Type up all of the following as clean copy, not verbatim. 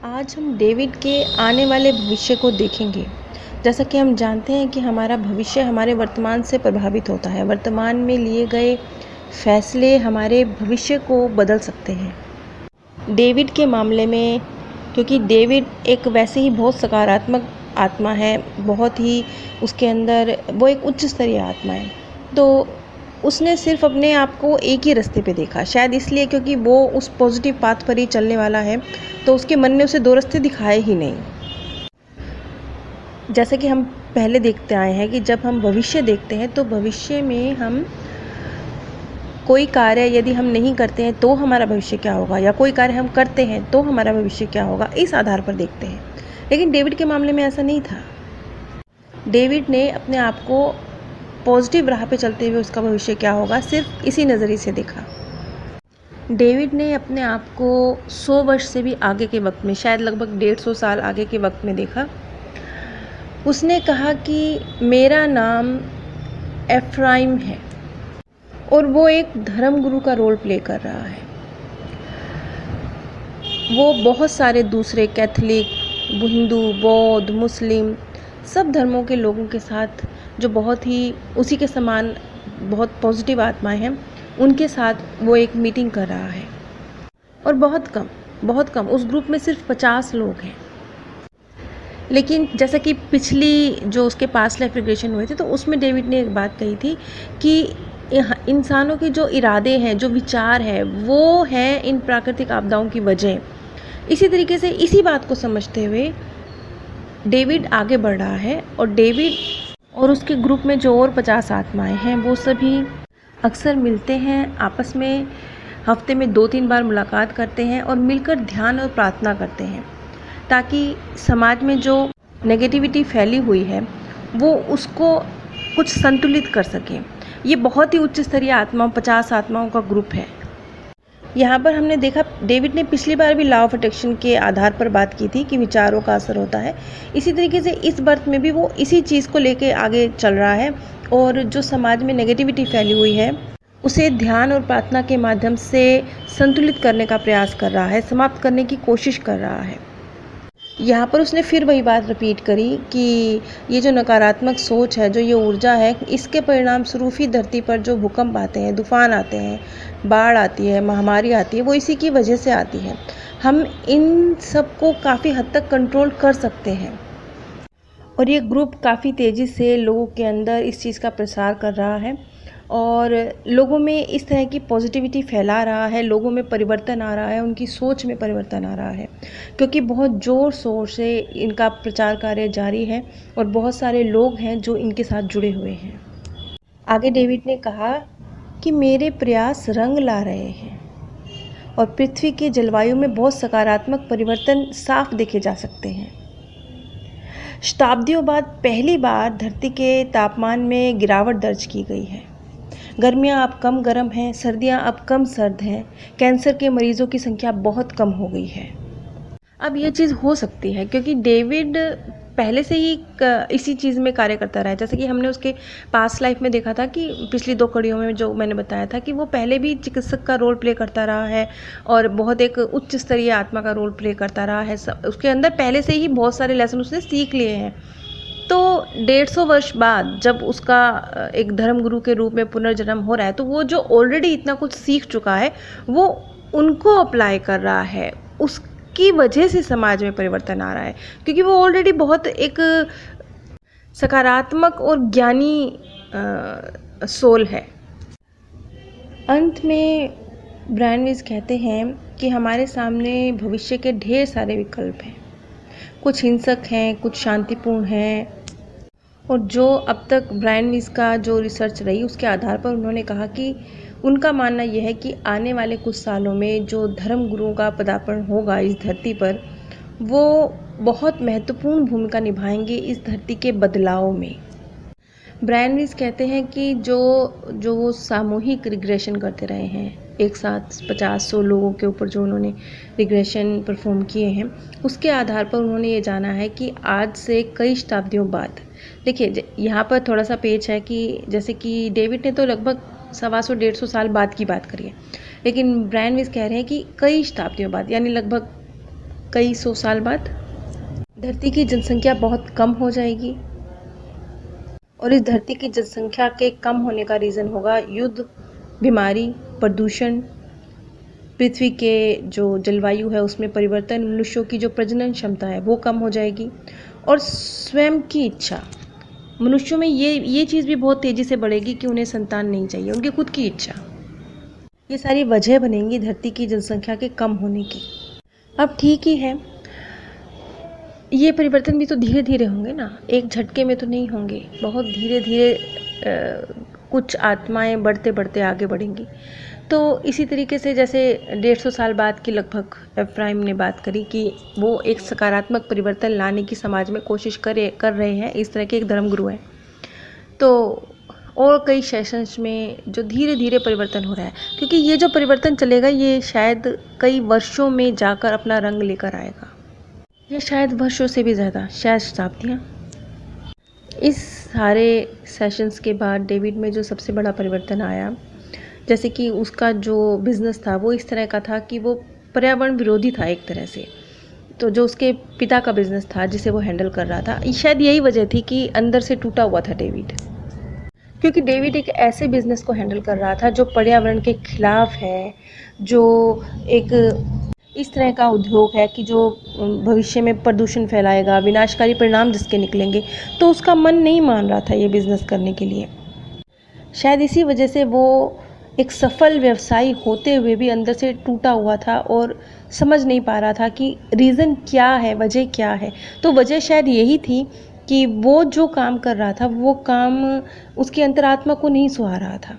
आज हम डेविड के आने वाले भविष्य को देखेंगे। जैसा कि हम जानते हैं कि हमारा भविष्य हमारे वर्तमान से प्रभावित होता है। वर्तमान में लिए गए फैसले हमारे भविष्य को बदल सकते हैं। डेविड के मामले में, क्योंकि डेविड एक वैसे ही बहुत सकारात्मक आत्मा है, बहुत ही उसके अंदर वो एक उच्च स्तरीय आत्मा है, तो उसने सिर्फ अपने आप को एक ही रास्ते पे देखा। शायद इसलिए क्योंकि वो उस पॉजिटिव पाथ पर ही चलने वाला है, तो उसके मन ने उसे दो रास्ते दिखाए ही नहीं। जैसे कि हम पहले देखते आए हैं कि जब हम भविष्य देखते हैं तो भविष्य में हम कोई कार्य यदि हम नहीं करते हैं तो हमारा भविष्य क्या होगा, या कोई कार्य हम करते हैं तो हमारा भविष्य क्या होगा, इस आधार पर देखते हैं। लेकिन डेविड के मामले में ऐसा नहीं था। डेविड ने अपने आप को पॉजिटिव राह पे चलते हुए उसका भविष्य क्या होगा सिर्फ इसी नज़रिए से देखा। डेविड ने अपने आप को 100 वर्ष से भी आगे के वक्त में, शायद लगभग 150 साल आगे के वक्त में देखा। उसने कहा कि मेरा नाम एफ्राइम है, और वो एक धर्मगुरु का रोल प्ले कर रहा है। वो बहुत सारे दूसरे कैथोलिक, हिंदू, बौद्ध, मुस्लिम सब धर्मों के लोगों के साथ, जो बहुत ही उसी के समान बहुत पॉजिटिव आत्माएं हैं, उनके साथ वो एक मीटिंग कर रहा है। और बहुत कम उस ग्रुप में सिर्फ 50 लोग हैं। लेकिन जैसा कि पिछली जो उसके पास्ट लाइफ रिग्रेशन हुए थे, तो उसमें डेविड ने एक बात कही थी कि इंसानों के जो इरादे हैं, जो विचार है, वो है इन प्राकृतिक आपदाओं की वजह। इसी तरीके से इसी बात को समझते हुए डेविड आगे बढ़ रहा है, और डेविड और उसके ग्रुप में जो और 50 आत्माएं हैं, वो सभी अक्सर मिलते हैं, आपस में हफ्ते में 2-3 बार मुलाकात करते हैं और मिलकर ध्यान और प्रार्थना करते हैं, ताकि समाज में जो नेगेटिविटी फैली हुई है वो उसको कुछ संतुलित कर सकें। ये बहुत ही उच्च स्तरीय आत्माओं, 50 आत्माओं का ग्रुप है। यहाँ पर हमने देखा, डेविड ने पिछली बार भी लॉ ऑफ अट्रैक्शन के आधार पर बात की थी कि विचारों का असर होता है। इसी तरीके से इस बर्थ में भी वो इसी चीज़ को लेके आगे चल रहा है, और जो समाज में नेगेटिविटी फैली हुई है उसे ध्यान और प्रार्थना के माध्यम से संतुलित करने का प्रयास कर रहा है, समाप्त करने की कोशिश कर रहा है। यहाँ पर उसने फिर वही बात रिपीट करी कि ये जो नकारात्मक सोच है, जो ये ऊर्जा है, इसके परिणाम स्वरूप ही धरती पर जो भूकंप आते हैं, तूफान आते हैं, बाढ़ आती है, महामारी आती है, वो इसी की वजह से आती है। हम इन सब को काफ़ी हद तक कंट्रोल कर सकते हैं। और ये ग्रुप काफ़ी तेज़ी से लोगों के अंदर इस चीज़ का प्रसार कर रहा है, और लोगों में इस तरह की पॉजिटिविटी फैला रहा है। लोगों में परिवर्तन आ रहा है, उनकी सोच में परिवर्तन आ रहा है, क्योंकि बहुत ज़ोर शोर से इनका प्रचार कार्य जारी है, और बहुत सारे लोग हैं जो इनके साथ जुड़े हुए हैं। आगे डेविड ने कहा कि मेरे प्रयास रंग ला रहे हैं, और पृथ्वी के जलवायु में बहुत सकारात्मक परिवर्तन साफ देखे जा सकते हैं। शताब्दियों बाद पहली बार धरती के तापमान में गिरावट दर्ज की गई है। गर्मियाँ अब कम गर्म हैं, सर्दियाँ अब कम सर्द हैं, कैंसर के मरीज़ों की संख्या बहुत कम हो गई है। अब ये चीज़ हो सकती है क्योंकि डेविड पहले से ही इसी चीज़ में कार्य करता रहा है। जैसे कि हमने उसके पास्ट लाइफ में देखा था कि पिछली 2 कड़ियों में जो मैंने बताया था कि वो पहले भी चिकित्सक का रोल प्ले करता रहा है, और बहुत एक उच्च स्तरीय आत्मा का रोल प्ले करता रहा है। उसके अंदर पहले से ही बहुत सारे लेसन उसने सीख लिए हैं। तो 150 वर्ष बाद जब उसका एक धर्मगुरु के रूप में पुनर्जन्म हो रहा है, तो वो जो ऑलरेडी इतना कुछ सीख चुका है, वो उनको अप्लाई कर रहा है। उसकी वजह से समाज में परिवर्तन आ रहा है, क्योंकि वो ऑलरेडी बहुत एक सकारात्मक और ज्ञानी सोल है। अंत में ब्रायन वीज कहते हैं कि हमारे सामने भविष्य के ढेर सारे विकल्प हैं। कुछ हिंसक हैं, कुछ शांतिपूर्ण हैं, और जो अब तक ब्रायन वीज का जो रिसर्च रही उसके आधार पर उन्होंने कहा कि उनका मानना यह है कि आने वाले कुछ सालों में जो धर्म गुरुओं का पदार्पण होगा इस धरती पर, वो बहुत महत्वपूर्ण भूमिका निभाएंगे इस धरती के बदलाव में। ब्रायन वीज कहते हैं कि जो वो सामूहिक रिग्रेशन करते रहे हैं, एक साथ 50-100 लोगों के ऊपर जो उन्होंने रिग्रेशन परफॉर्म किए हैं, उसके आधार पर उन्होंने ये जाना है कि आज से कई शताब्दियों बाद, देखिए यहाँ पर थोड़ा सा पेच है कि जैसे कि डेविड ने तो लगभग 125-150 साल बाद की बात करी है, लेकिन ब्रायन वीज कह रहे हैं कि कई शताब्दियों बाद, यानी लगभग कई सौ साल बाद धरती की जनसंख्या बहुत कम हो जाएगी और इस धरती की जनसंख्या के कम होने का रीज़न होगा युद्ध, बीमारी, प्रदूषण, पृथ्वी के जो जलवायु है उसमें परिवर्तन, मनुष्यों की जो प्रजनन क्षमता है वो कम हो जाएगी और स्वयं की इच्छा। मनुष्यों में ये चीज़ भी बहुत तेज़ी से बढ़ेगी कि उन्हें संतान नहीं चाहिए, उनकी खुद की इच्छा। ये सारी वजह बनेंगी धरती की जनसंख्या के कम होने की। अब ठीक ही है, ये परिवर्तन भी तो धीरे धीरे होंगे ना, एक झटके में तो नहीं होंगे, बहुत धीरे धीरे कुछ आत्माएं बढ़ते बढ़ते आगे बढ़ेंगी। तो इसी तरीके से जैसे 150 साल बाद की लगभग एफ्राइम ने बात करी कि वो एक सकारात्मक परिवर्तन लाने की समाज में कोशिश कर रहे हैं, इस तरह के एक धर्मगुरु हैं। तो और कई सेशंस में जो धीरे धीरे परिवर्तन हो रहा है, क्योंकि ये जो परिवर्तन चलेगा ये शायद कई वर्षों में जाकर अपना रंग लेकर आएगा, या शायद वर्षों से भी ज़्यादा, शायद शताब्दियाँ। इस सारे सेशंस के बाद डेविड में जो सबसे बड़ा परिवर्तन आया, जैसे कि उसका जो बिज़नेस था वो इस तरह का था कि वो पर्यावरण विरोधी था एक तरह से। तो जो उसके पिता का बिज़नेस था जिसे वो हैंडल कर रहा था, शायद यही वजह थी कि अंदर से टूटा हुआ था डेविड, क्योंकि डेविड एक ऐसे बिज़नेस को हैंडल कर रहा था जो पर्यावरण के खिलाफ है, जो एक इस तरह का उद्योग है कि जो भविष्य में प्रदूषण फैलाएगा, विनाशकारी परिणाम जिसके निकलेंगे, तो उसका मन नहीं मान रहा था ये बिज़नेस करने के लिए। शायद इसी वजह से वो एक सफल व्यवसायी होते हुए भी अंदर से टूटा हुआ था और समझ नहीं पा रहा था कि रीज़न क्या है, वजह क्या है। तो वजह शायद यही थी कि वो जो काम कर रहा था वो काम उसकी अंतरात्मा को नहीं सुहा रहा था।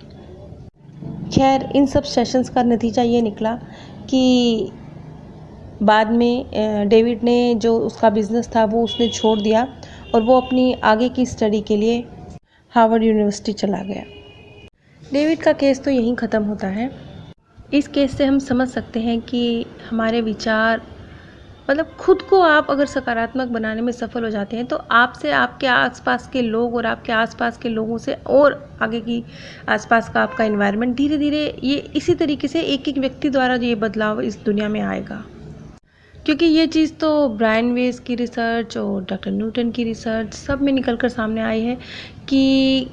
खैर, इन सब सेशंस का नतीजा ये निकला कि बाद में डेविड ने जो उसका बिज़नेस था वो उसने छोड़ दिया और वो अपनी आगे की स्टडी के लिए हार्वर्ड यूनिवर्सिटी चला गया। डेविड का केस तो यहीं ख़त्म होता है। इस केस से हम समझ सकते हैं कि हमारे विचार, मतलब खुद को आप अगर सकारात्मक बनाने में सफल हो जाते हैं तो आपसे आपके आसपास के लोग और आपके आसपास के लोगों से और आगे की आसपास का आपका एनवायरनमेंट धीरे धीरे ये इसी तरीके से एक एक व्यक्ति द्वारा ये बदलाव इस दुनिया में आएगा। क्योंकि ये चीज़ तो ब्रायन वेस की रिसर्च और डॉक्टर न्यूटन की रिसर्च सब में निकल कर सामने आई है कि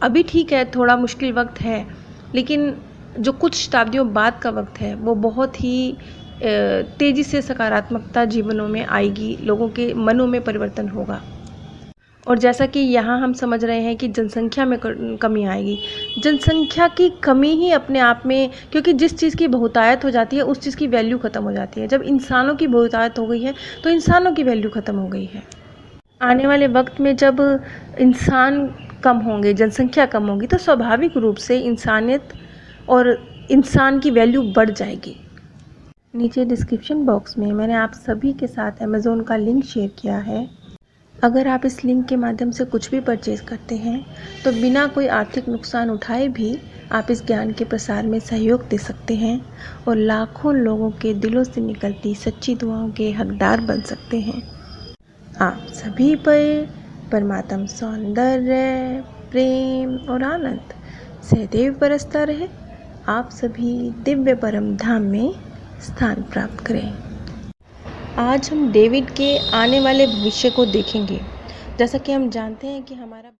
अभी ठीक है, थोड़ा मुश्किल वक्त है, लेकिन जो कुछ शताब्दियों बाद का वक्त है वो बहुत ही तेज़ी से सकारात्मकता जीवनों में आएगी, लोगों के मनों में परिवर्तन होगा। और जैसा कि यहाँ हम समझ रहे हैं कि जनसंख्या में कमी आएगी। जनसंख्या की कमी ही अपने आप में, क्योंकि जिस चीज़ की बहुतायत हो जाती है उस चीज़ की वैल्यू ख़त्म हो जाती है। जब इंसानों की बहुतायत हो गई है तो इंसानों की वैल्यू ख़त्म हो गई है। आने वाले वक्त में जब इंसान कम होंगे, जनसंख्या कम होगी, तो स्वाभाविक रूप से इंसानियत और इंसान की वैल्यू बढ़ जाएगी। नीचे डिस्क्रिप्शन बॉक्स में मैंने आप सभी के साथ अमेज़ॉन का लिंक शेयर किया है। अगर आप इस लिंक के माध्यम से कुछ भी परचेज़ करते हैं तो बिना कोई आर्थिक नुकसान उठाए भी आप इस ज्ञान के प्रसार में सहयोग दे सकते हैं और लाखों लोगों के दिलों से निकलती सच्ची दुआओं के हकदार बन सकते हैं। आप सभी पर परमात्म सौंदर्य, प्रेम और आनंद सदैव बरसता रहे। आप सभी दिव्य परम धाम में स्थान प्राप्त करें। आज हम डेविड के आने वाले भविष्य को देखेंगे। जैसा कि हम जानते हैं कि हमारा